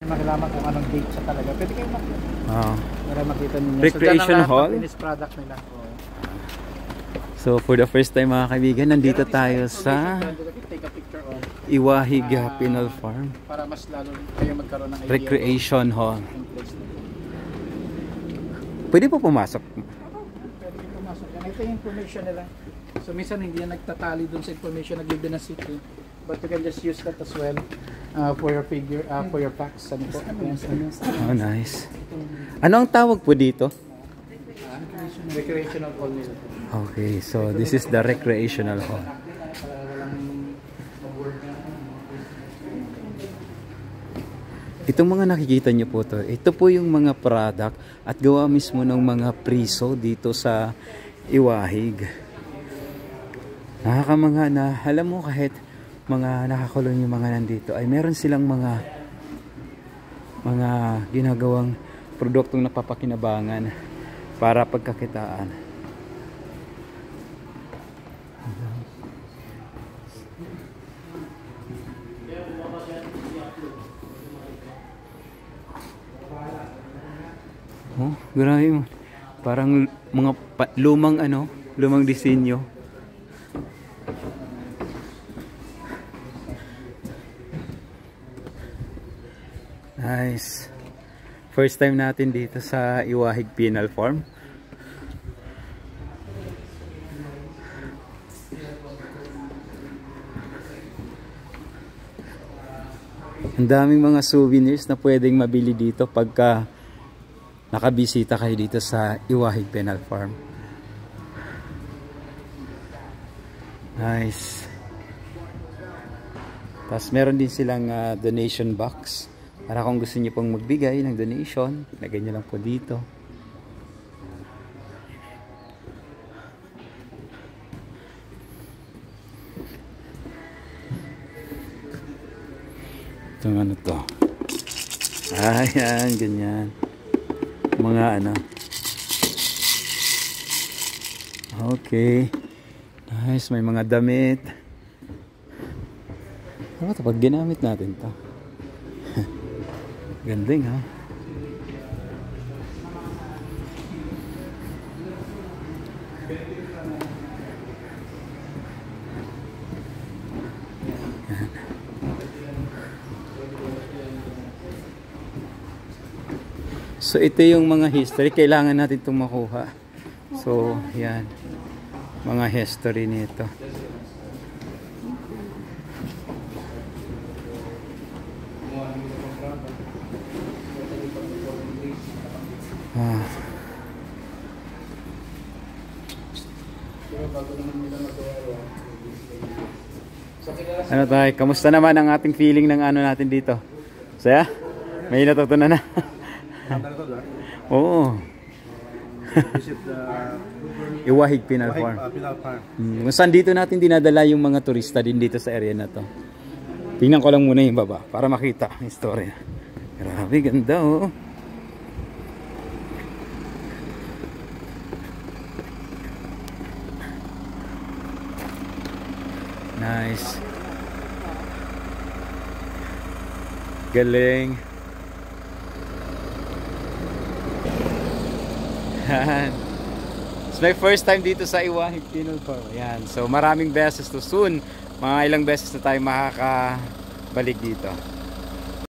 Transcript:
Makilaman kung anong date siya talaga. Pwede kayo makita. Para makita ninyo. Recreation hall. Finished product nila. So for the first time mga kaibigan, nandito tayo sa Iwahig Pinal Farm. Para mas lalo kayo magkaroon ng idea. Recreation hall. Pwede po pumasok? Pwede kayo pumasok. Ito yung information nila. So minsan hindi yan nagtatali dun sa information na given na city. But you can just use that as well for your figure, for your facts. Ano po? Oh, nice. Ano ang tawag po dito? Recreational hall nila. Okay, so this is the recreational hall. Itong mga nakikita nyo po to, ito po yung mga product at gawa mismo ng mga priso dito sa Iwahig. Nakakamangha na, alam mo kahit mga nakakulong yung mga nandito ay meron silang mga ginagawang produktong napapakinabangan para pagkakitaan. Oh, grabe mo. Parang mga lumang disenyo. Nice. First time natin dito sa Iwahig Pinal Farm. Ang daming mga souvenirs na pwedeng mabili dito pagka nakabisita kayo dito sa Iwahig Pinal Farm. Nice. Tapos meron din silang donation box. Para kung gusto niyo pong magbigay ng donation, lagay niyo lang po dito. Itong ano to. Ayan, ganyan. Mga ano. Okay. Nice, may mga damit. Ano ito? Pag ginamit natin to. Ganding ha. Yan. So ito yung mga history. Kailangan natin itong makuha. So yan. Mga history nito. Ano tayo? Kamusta naman ang ating feeling ng ano natin dito? Saya? May natutunan na. Oo. Iwahig Pinal Farm. Saan dito natin dinadala yung mga turista din dito sa area na to. Tingnan ko lang muna yung baba para makita ang istorya. Grabe, ganda oh. Nice. Galing. Yan. It's my first time dito sa Iwahig Pinal Farm. Yan. So maraming beses to soon. Mga ilang beses na tayo makakabalik dito.